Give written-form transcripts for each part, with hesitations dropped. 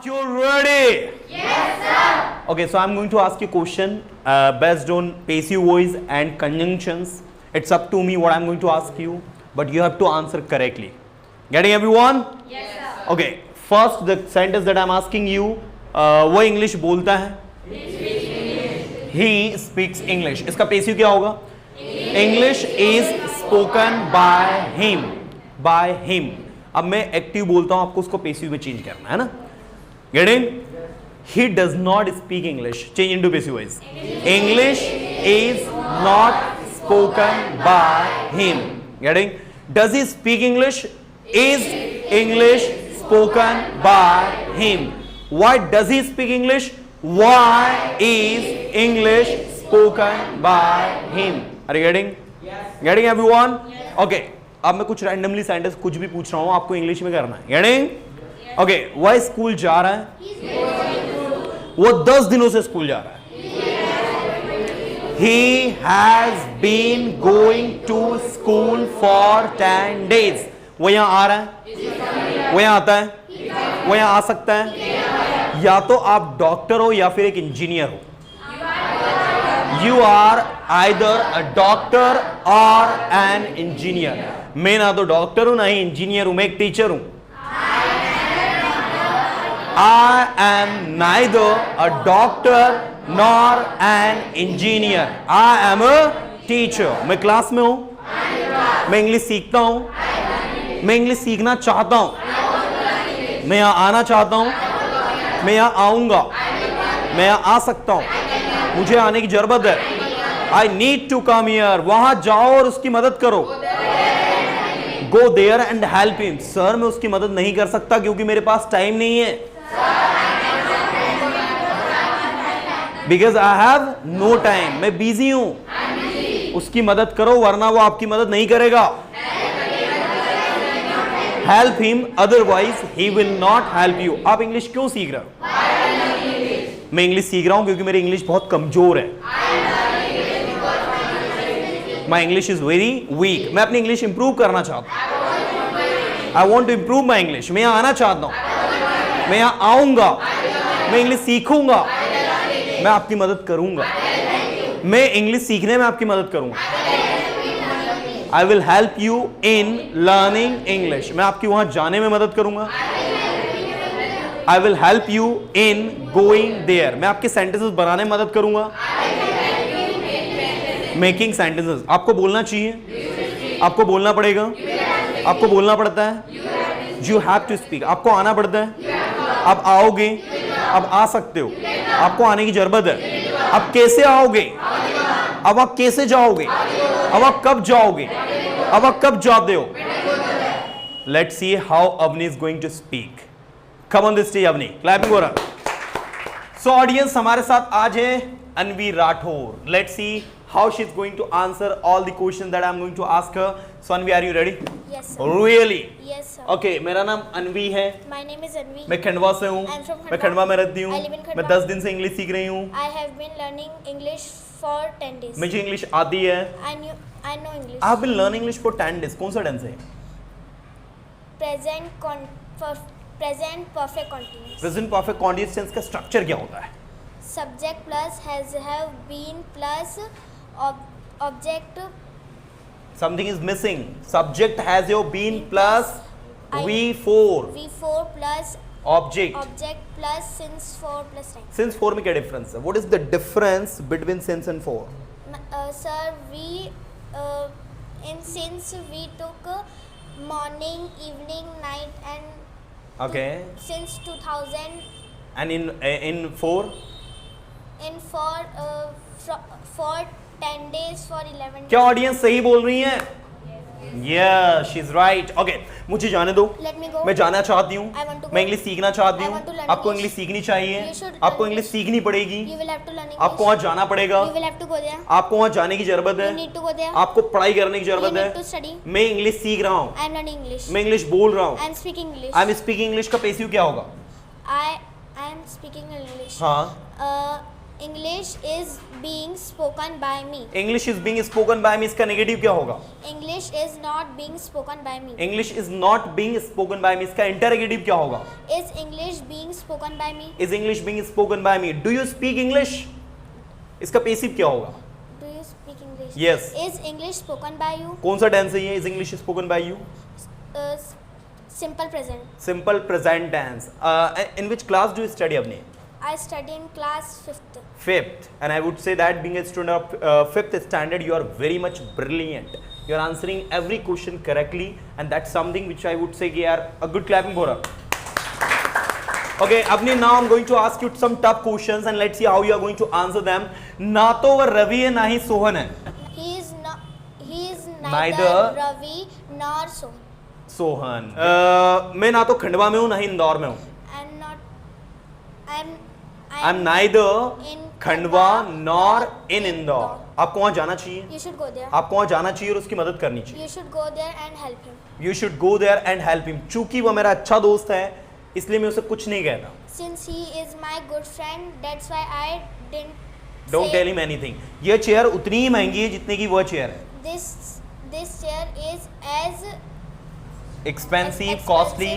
you ready? Yes, sir. Okay, so I'm going to ask you a question based on passive voice and conjunctions. It's up to me what I'm going to ask you, but you have to answer correctly. Getting everyone? Yes, sir. Okay, first the sentence that I'm asking you, वो English बोलता है? He speaks English. इसका passive क्या होगा? English is spoken by him. By him. अब मैं active बोलता हूं, आपको उसको पैसिव में चेंज करना है ना? Getting? He does not speak English. Change into passive voice. English is not spoken by him. Getting? Does he speak English? Is English spoken by him? Why does he speak English? Why is English spoken by him? Are you getting? Yes. Getting everyone? Yes. Okay. अब मैं कुछ randomly sentence कुछ भी पूछ रहा हूं, आपको English में करना है. गेटिंग? ओके, वह स्कूल जा रहा है, वो 10 दिनों से स्कूल जा रहा है. He has been going to school for 10 days. वो यहां आ रहा है, वो यहां आता है, वो यहां आ सकता है. या तो आप डॉक्टर हो या फिर एक इंजीनियर हो. You are either a doctor or an engineer. मैं ना तो डॉक्टर हूं ना ही इंजीनियर हूं, मैं एक टीचर हूं. I am neither a doctor nor an engineer. I am a teacher. मैं क्लास में हूं, मैं इंग्लिश सीखता हूं, मैं इंग्लिश सीखना चाहता हूं, मैं यहां आना चाहता हूं, मैं यहां आऊंगा, मैं यहां आ सकता हूं, मुझे आने की जरूरत है. I need to come here. वहां जाओ और उसकी मदद करो. Go there and help him. Sir मैं उसकी मदद नहीं कर सकता क्योंकि मेरे पास टाइम नहीं है. Because I have no time. मैं बिजी हूं. उसकी मदद करो वरना वो आपकी मदद नहीं करेगा. Help him, otherwise he will not help you. आप इंग्लिश क्यों सीख रहे हो? मैं इंग्लिश सीख रहा हूं क्योंकि मेरी इंग्लिश बहुत कमजोर है. My English is very weak. मैं अपनी इंग्लिश इंप्रूव करना चाहता हूँ. I want to improve my English. मैं यहाँ आना चाहता हूँ, मैं यहाँ आऊँगा, मैं इंग्लिश सीखूंगा, मैं आपकी मदद करूँगा, मैं इंग्लिश सीखने में आपकी मदद करूँगा. I will help you in learning English. मैं आपकी वहाँ जाने में मदद करूँगा. I will help you in going there. मैं आपके sentences बनाने में मदद करूँगा. Making sentences. आपको बोलना चाहिए, आपको बोलना पड़ेगा, आपको बोलना पड़ता है. You have to speak. आपको आना पड़ता है. आप आओगे, आप आ सकते हो, आपको आने की जरूरत है. आप कैसे आओगे, अब आप कैसे जाओगे, अब आप कब जाओगे, अब आप कब जाते हो. Let's see how Avni is going to speak. Come on this stage Avni. Clapping हो रहा. सो ऑडियंस हमारे साथ आज है Anvi Rathore. Let's see how she is going to answer all the questions that I am going to ask her. So Anvi, are you ready? Yes sir. Really? Yes sir. Okay, मेरा नाम अनवी है. My name is Anvi. मैं खंडवा से हूँ. I'm from Khandwa. मैं खंडवा में रहती हूँ. I live in Khandwa. मैं 10 दिन से इंग्लिश सीख रही हूँ. I have been learning English for 10 days. मुझे इंग्लिश आती है. I know English. I have been learning English for 10 days. कौन सा टेंस है? Present perfect continuous. Present perfect continuous tense का स्ट्रक्चर क्या होता है? Subject plus has have been plus object. Something is missing. Subject has your been plus V4 plus object plus since 4 plus time. Since 4 में क्या difference है? What is the difference between since and 4? Sir, in since we took morning, evening, night and okay. Since 2000. And in 4? In for 10 days for 11 days. क्या audience सही बोल रही है? Yeah, she's right. Okay, मुझे जाने दो. Let me go. मैं जाना चाहती हूँ. I want to go. मैं इंग्लिश सीखना चाहती I हूँ. want to learn आपको English. इंग्लिश सीखनी चाहिए. You should आपको learn इंग्लिश English. सीखनी पड़ेगी. You will have to learn English. आपको वहाँ जाना पड़ेगा. You will have to go there. आपको वहाँ जाने की जरूरत है. You need to go there. आपको पढ़ाई करने की You जरूरत need to है. study. मैं इंग्लिश सीख रहा हूँ. I am learning English. मैं इंग्लिश बोल रहा हूँ. I am speaking English. I am speaking English का पैसिव क्या होगा? I am speaking English. हाँ. English is being spoken by me. English is being spoken by me, इसका नेगेटिव क्या होगा? English is not being spoken by me. English is not being spoken by me, इसका interrogative क्या होगा? Is English being spoken by me? Is English being spoken by me. Do you speak English, इसका passive क्या होगा? Do you speak English? Yes. Is English spoken by you? कौन सा tense है ये? Is English spoken by you? Uh, simple present. Simple present tense. In which class do you study अपने? I study in class 5th. Fifth, and I would say that being a student of fifth standard, you are very much brilliant. You are answering every question correctly, and that's something which I would say, yaar, a good clapping for her. Okay, Abni, now I'm going to ask you some tough questions, and let's see how you are going to answer them. ना तो वह रवि है, ना ही सोहन है। He is neither Neither Ravi nor Sohan. Sohan. मैं ना तो खंडवा में हूँ, ना ही इंदौर में हूँ। I'm neither in Khandwa nor in Indore. आपको वहाँ जाना चाहिए, You should go there. आपको वहाँ जाना चाहिए और उसकी मदद करनी चाहिए। You should go there and help him. You should go there and help him. चूंकि वो मेरा अच्छा दोस्त है, इसलिए मैं उसे कुछ नहीं कहता। Since he is my good friend, that's why I didn't Don't say tell him anything. ये चेयर उतनी ही महंगी है जितने की वो चेयर है। this chair is as Expensive, costly.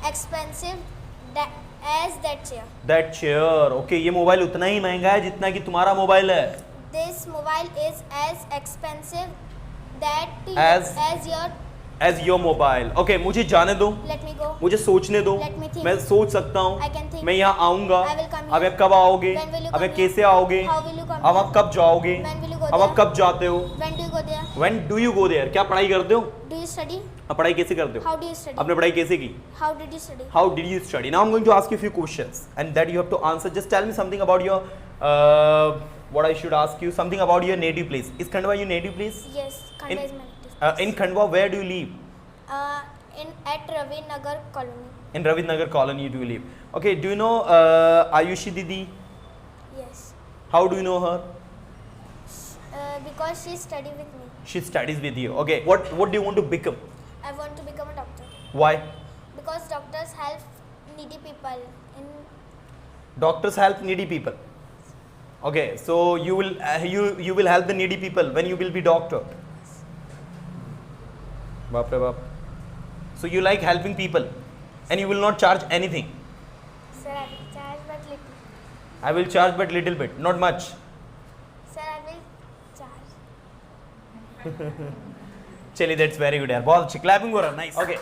expensive as that chair. That chair. Okay, ये मोबाइल उतना ही महंगा है जितना कि तुम्हारा मोबाइल है। This mobile is as expensive As- As your mobile. Okay, मुझे जाने दो, Let me go. मुझे सोचने दो। Let me think. मैं सोच सकता I हूँ, can think. मैं यहाँ आऊँगा। I will come here. अब कब आओगे? When will you अब come कैसे here? आओगे? How will you come अब here? आप कब जाओगे? When will you go अब आप there? कब जाते हो? When do you go there? When do you go there? क्या पढ़ाई करते हो? Do you study? आप पढ़ाई कैसे करते हो? How do you study? आपने पढ़ाई कैसे की? How did you study? How did you study? Now I'm going to ask you a few questions, and that you have to answer. Just tell me something about your what I should ask you. Something about your native place. Is Khandwa your native place? Yes, Khandwa In- is my native place. In Khandwa, where do you live? At Ravi Nagar colony. In Ravid Nagar colony do you live? Okay. Do you know Ayushi Didi? Yes. How do you know her? Because she studied with me. She studies with you. Okay. What do you want to become? I want to become a doctor. Why? Because doctors help needy people in. Doctors help needy people. Okay. So you will help the needy people when you will be doctor. Baap re baap. So you like helping people, and you will not charge anything. Sir, I will charge but little. I will charge but little bit, not much. Sir, I will charge. चलिए, that's very good यार, बहुत अच्छी clapping हो रहा है, nice. Okay,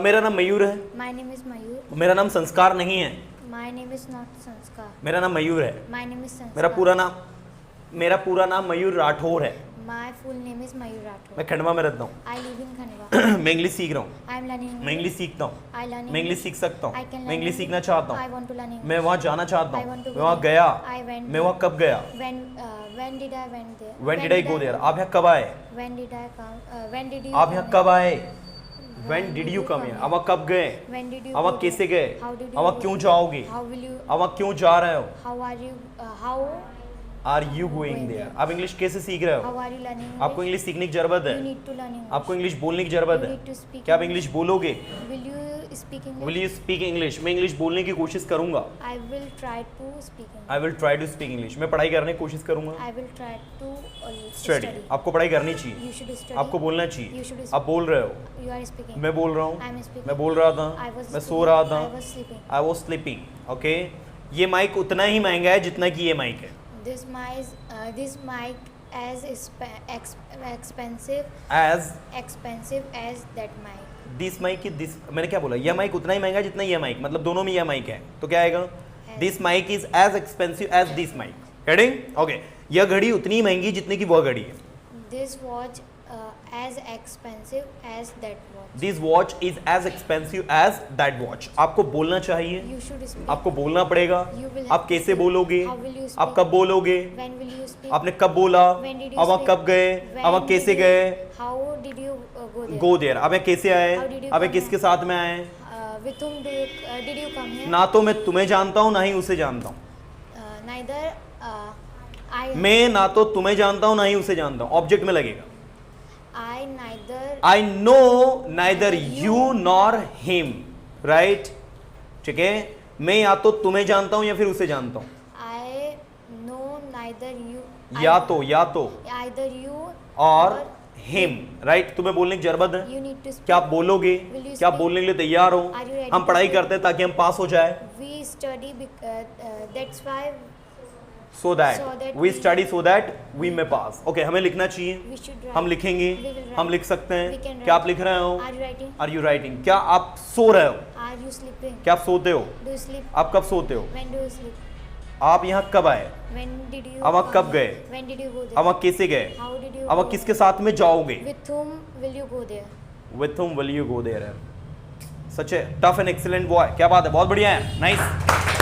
मेरा नाम मयूर है। My name is Mayur. मेरा नाम संस्कार नहीं है, My name is not Sanskar. मेरा नाम मयूर है। My name is Sanskar. मेरा पूरा नाम मयूर राठौर है। My full name is Mayur Rathore. मैं खंडवा में रहता हूँ। I live in Khandwa. मैं इंग्लिश सीख रहा हूँ। I am learning. मैं इंग्लिश सीखता हूँ। I learn. मैं इंग्लिश सीख सकता I हूँ। can मैं इंग्लिश learn सीखना चाहता I हूँ। want to learn English. मैं वहाँ जाना चाहता I want to हूँ। go मैं वहाँ there. गया। I went मैं वहाँ कब गया? When did I went there? When did I go there? आप यहाँ कब आए? When did I come? When did you? आप यहाँ come कब here? आए? When did you come here? आप वहाँ कब गए? When did you? आप go वहाँ कैसे there? गए? How did you? आप वहाँ go क्यों there? जाओगे? How will you? आप वहाँ क्यों जा रहे हो? How are you? How are you going there? आप इंग्लिश कैसे सीख रहे how हो? are you learning? आपको इंग्लिश सीखने की जरूरत You है। need to learn English. आपको इंग्लिश बोलने की जरूरत You है। need to speak क्या आप English. इंग्लिश बोलोगे? Will you speak English? Will you speak English? मैं इंग्लिश बोलने की कोशिश करूंगा। I will try to speak English. I will try to speak English. मैं पढ़ाई करने की कोशिश करूंगा। I will try to study. study. आपको पढ़ाई करनी चाहिए, You should study. आपको बोलना You चाहिए। should आप बोल रहे हो, You are speaking. मैं बोल रहा I am हूँ, speaking. मैं बोल रहा था, I was मैं सो sleeping. रहा था, I was sleeping. I was sleeping. Okay, ये माइक उतना ही महंगा है जितना कि ये माइक है। This mic as expensive as that mic. This mic की दिस, मैंने क्या बोला? यह माइक उतना ही महंगा है जितना ये माइक, मतलब दोनों में यह माइक है, तो क्या आएगा? This mic is as expensive as this mic. Getting? Okay, यह घड़ी उतनी महंगी जितनी की वह घड़ी है। This watch as expensive as that watch. This watch is as expensive as that watch. आपको बोलना चाहिए, You should speak. आपको बोलना पड़ेगा। You will have आप कैसे to speak. बोलोगे? How will you speak? आप कब बोलोगे? When will you speak? आपने कब बोला? When did you अब आप speak? कब गए? When अब आप did कैसे you- गए? How did you go there? Go there. अब कैसे आए? How did you अब come किसके here? साथ में आए? With whom did you come here? ना तो मैं तुम्हें जानता हूँ, ना ही उसे जानता हूँ। Neither I. मैं ना तो तुम्हें जानता हूँ, ना ही उसे जानता हूँ। ऑब्जेक्ट में लगेगा। I neither. I know neither you nor him, right? ठीक है, मैं या तो तुम्हें जानता हूँ या फिर उसे जानता हूँ। I either you या तो either you और हिम, राइट। तुम्हें बोलने की जरूरत है, you need to speak. क्या आप बोलोगे, Will you क्या आप speak? बोलने के लिए तैयार हो? Are you ready हम to पढ़ाई speak? करते हैं ताकि हम पास हो जाए, We study that's why so that So that we we- study so that we may pass. Okay, हमें लिखना चाहिए, we should write. हम लिखेंगे, We will write. हम लिख सकते We हैं। can क्या आप write. लिख रहे हो? Are you writing? Are you writing? क्या आप सो रहे हो? Are you sleeping? क्या आप सोते हो? Do you sleep? आप कब सोते हो? When do you sleep? आप यहाँ कब आए? When did you अब आप come कब here? गए? When did you go there? अब आप कैसे गए? How did you अब आप go? किसके साथ में जाओगे? With whom will you go there? With whom will you go there? सच है, टफ एंड एक्सीलेंट बॉय, क्या बात है, बहुत बढ़िया है, नाइस।